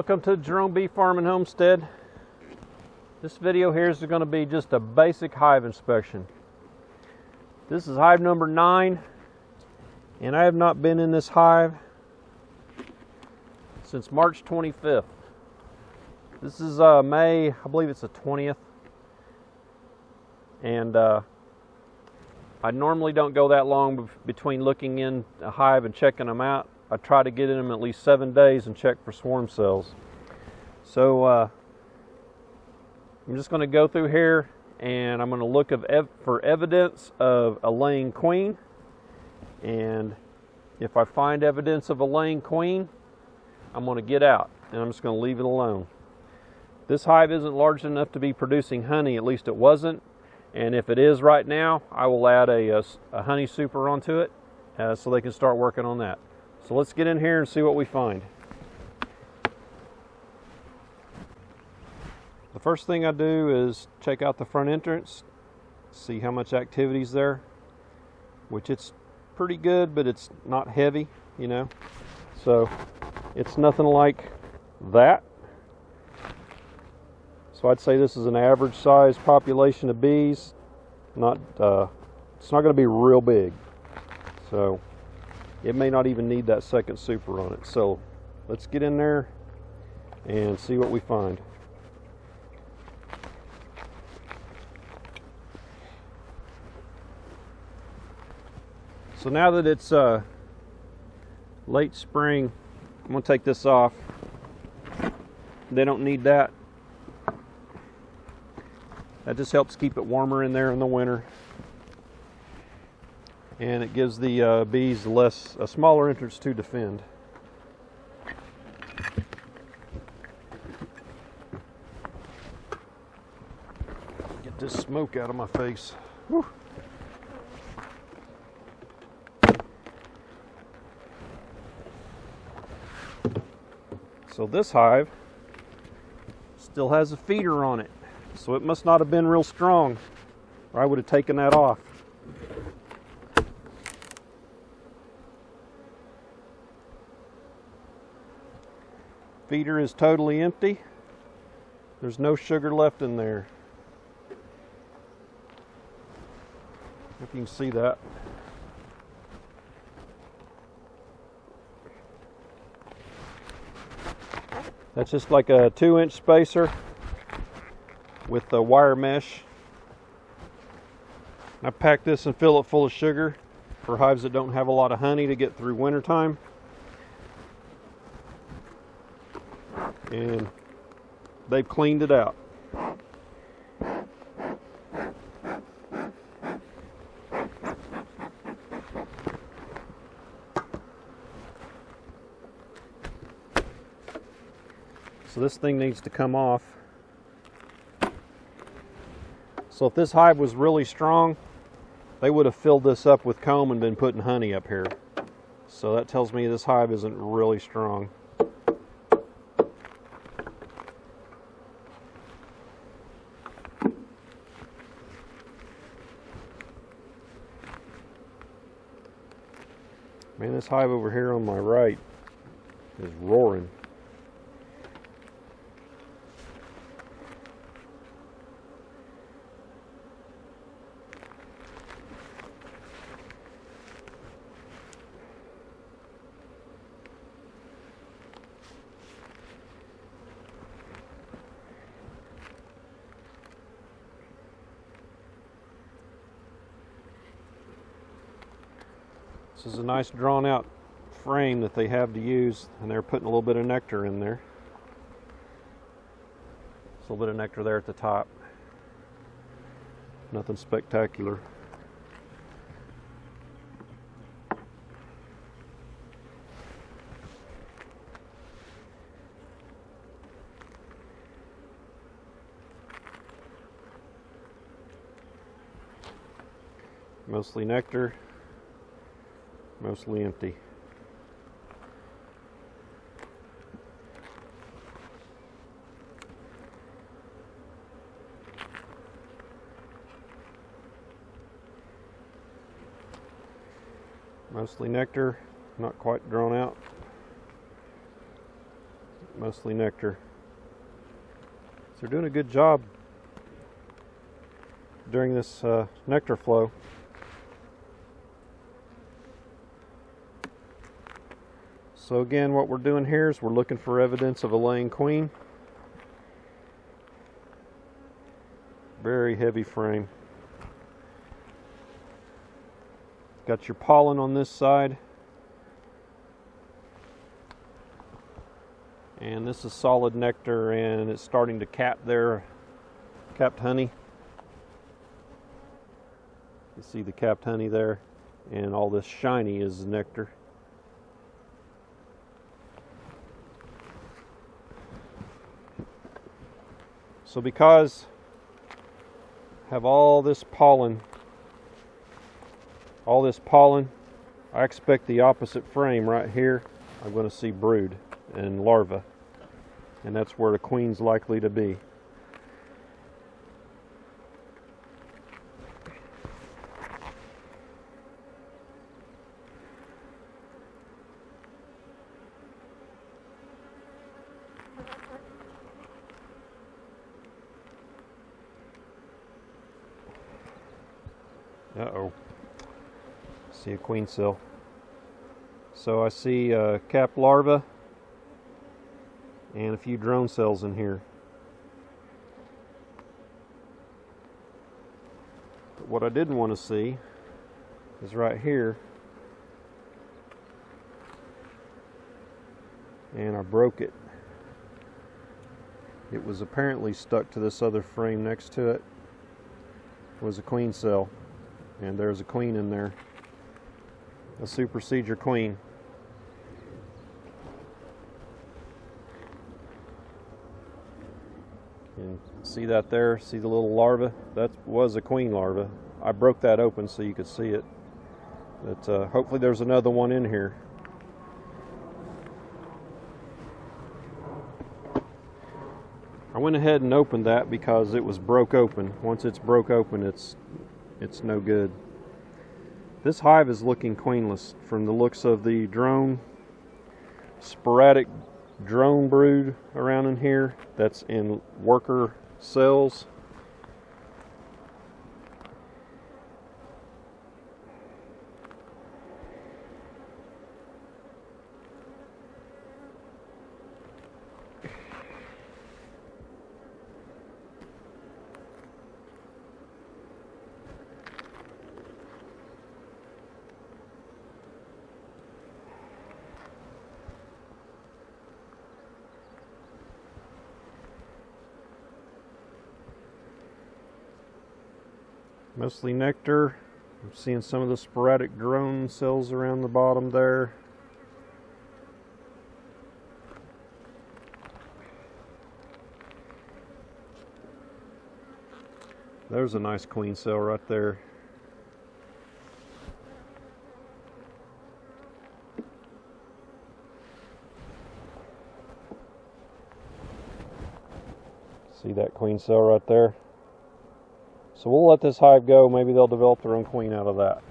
welcome to Jerome Bee Farm and Homestead. This video here is going to be just a basic hive inspection. This is hive number 9, and I have not been in this hive since March 25th. This is May, I believe it's the 20th, and I normally don't go that long between looking in a hive and checking them out. I try to get in them at least 7 days and check for swarm cells. So I'm just going to go through here and I'm going to look for evidence of a laying queen. And if I find evidence of a laying queen, I'm going to get out and I'm just going to leave it alone. This hive isn't large enough to be producing honey, at least it wasn't. And if it is right now, I will add a honey super onto it so they can start working on that. So let's get in here and see what we find. The first thing I do is check out the front entrance, see how much activity's there, which it's pretty good, but it's not heavy, you know. So it's nothing like that. So I'd say this is an average size population of bees. It's not going to be real big. So it may not even need that second super on it. So let's get in there and see what we find. So now that it's late spring, I'm going to take this off. They don't need that. That just helps keep it warmer in there in the winter. And it gives the bees a smaller entrance to defend. Get this smoke out of my face. Whew. So this hive still has a feeder on it. So it must not have been real strong, or I would have taken that off. Feeder is totally empty. There's no sugar left in there. If you can see that. That's just like a 2-inch spacer with the wire mesh. I pack this and fill it full of sugar for hives that don't have a lot of honey to get through wintertime. And they've cleaned it out. So this thing needs to come off. So if this hive was really strong, they would have filled this up with comb and been putting honey up here. So that tells me this hive isn't really strong. Man, this hive over here on my right is roaring. This is a nice drawn out frame that they have to use, and they're putting a little bit of nectar in there. There's a little bit of nectar there at the top. Nothing spectacular. Mostly nectar. Mostly empty. Mostly nectar, not quite drawn out. mostly nectar. So they're doing a good job during this nectar flow. So again, what we're doing here is we're looking for evidence of a laying queen. Very heavy frame. Got your pollen on this side. And this is solid nectar, and it's starting to cap there, capped honey. You see the capped honey there, and all this shiny is nectar. So because I have all this pollen, I expect the opposite frame right here. I'm going to see brood and larvae, and that's where the queen's likely to be. Uh-oh. See a queen cell. So I see capped larvae and a few drone cells in here. But what I didn't want to see is right here. And I broke it. It was apparently stuck to this other frame next to it. It was a queen cell. And there's a queen in there. A supersedure queen. And see that there? See the little larva? That was a queen larva. I broke that open so you could see it. But hopefully there's another one in here. I went ahead and opened that because it was broke open. Once it's broke open, it's no good. This hive is looking queenless from the looks of the sporadic drone brood around in here that's in worker cells. Mostly nectar. I'm seeing some of the sporadic drone cells around the bottom there. There's a nice queen cell right there. See that queen cell right there? So we'll let this hive go. Maybe they'll develop their own queen out of that.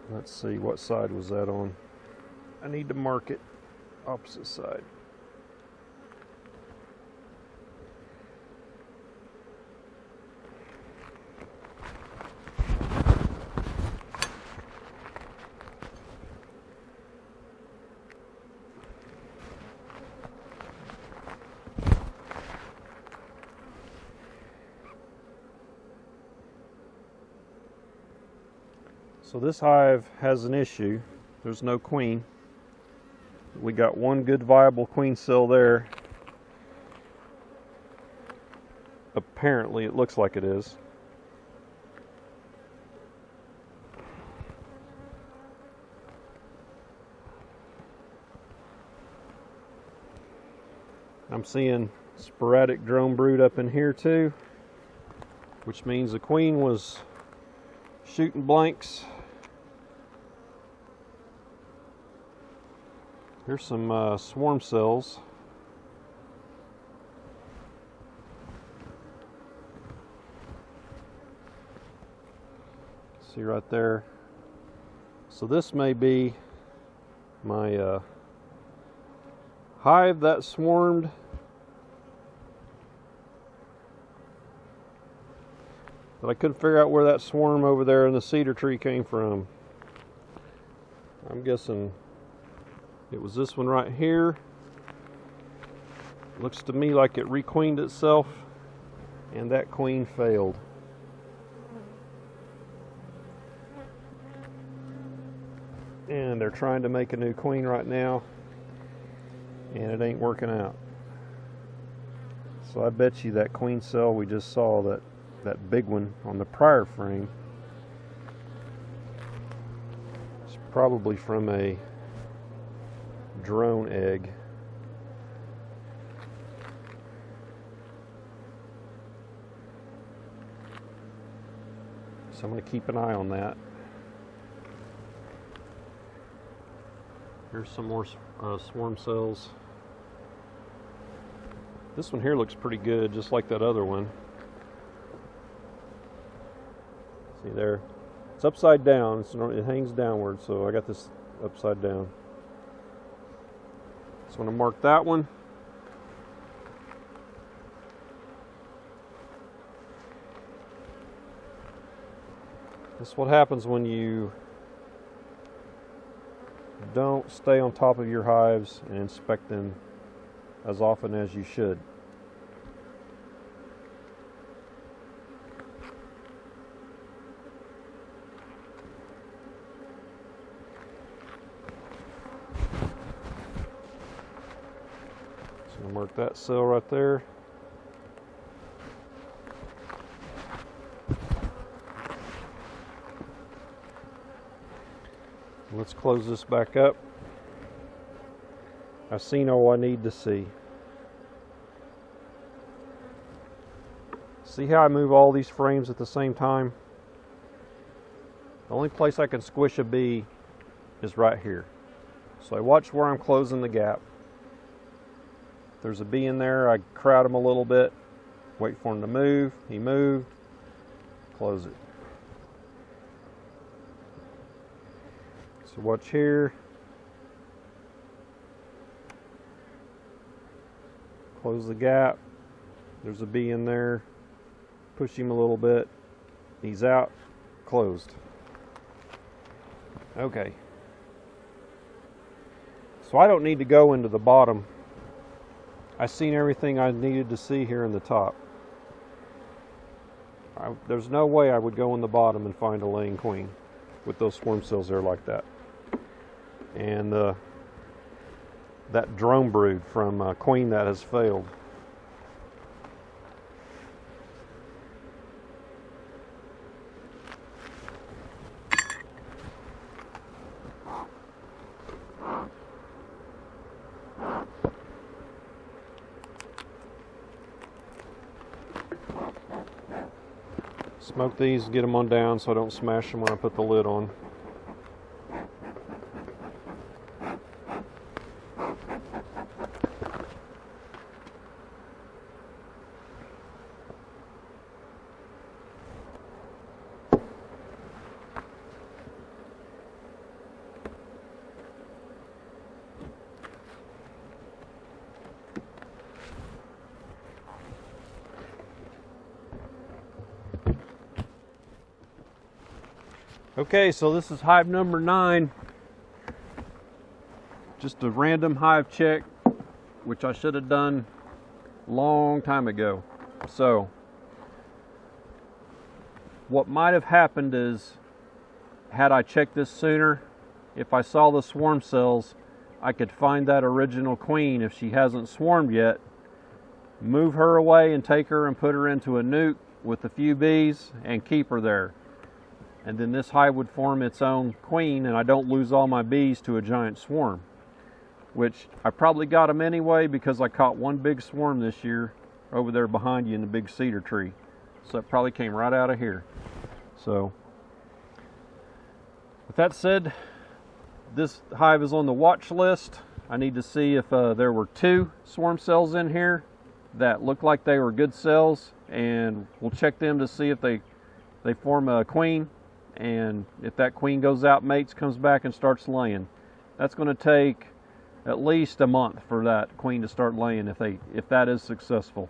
Let's see, what side was that on? I need to mark it. Opposite side. So this hive has an issue. There's no queen. We got one good viable queen cell there. Apparently it looks like it is. I'm seeing sporadic drone brood up in here too, which means the queen was shooting blanks. Here's some swarm cells. See right there. So this may be my hive that swarmed. But I couldn't figure out where that swarm over there in the cedar tree came from. I'm guessing it was this one right here. Looks to me like it requeened itself, and that queen failed. And they're trying to make a new queen right now, and it ain't working out. So I bet you that queen cell we just saw, that big one on the prior frame, it's probably from a drone egg. So I'm going to keep an eye on that. Here's some more swarm cells. This one here looks pretty good, just like that other one. See there? It's upside down. It hangs downward, so I got this upside down. So I'm going to mark that one. This is what happens when you don't stay on top of your hives and inspect them as often as you should. So I'll mark that cell right there. Let's close this back up. I've seen all I need to see. See how I move all these frames at the same time? The only place I can squish a bee is right here. So I watch where I'm closing the gap. If there's a bee in there, I crowd him a little bit, wait for him to move. He moved, close it. So watch here. Close the gap. There's a bee in there. Push him a little bit. He's out. Closed. Okay. So I don't need to go into the bottom. I've seen everything I needed to see here in the top. There's no way I would go in the bottom and find a laying queen with those swarm cells there like that. And that drone brood from a queen that has failed. Smoke these, get them on down so I don't smash them when I put the lid on. Okay, so this is hive number 9. Just a random hive check, which I should have done a long time ago. So, what might have happened is, had I checked this sooner, if I saw the swarm cells, I could find that original queen if she hasn't swarmed yet, move her away and take her and put her into a nuke with a few bees and keep her there. And then this hive would form its own queen, and I don't lose all my bees to a giant swarm, which I probably got them anyway because I caught one big swarm this year over there behind you in the big cedar tree. So it probably came right out of here. So with that said, this hive is on the watch list. I need to see if there were 2 swarm cells in here that looked like they were good cells, and we'll check them to see if they form a queen. and if that queen goes out, mates, comes back and starts laying. That's going to take at least a month for that queen to start laying if that is successful.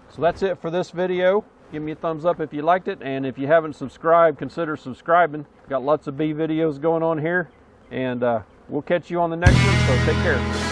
So that's it for this video. Give me a thumbs up if you liked it, and if you haven't subscribed, consider subscribing. Got lots of bee videos going on here, and we'll catch you on the next one, so take care.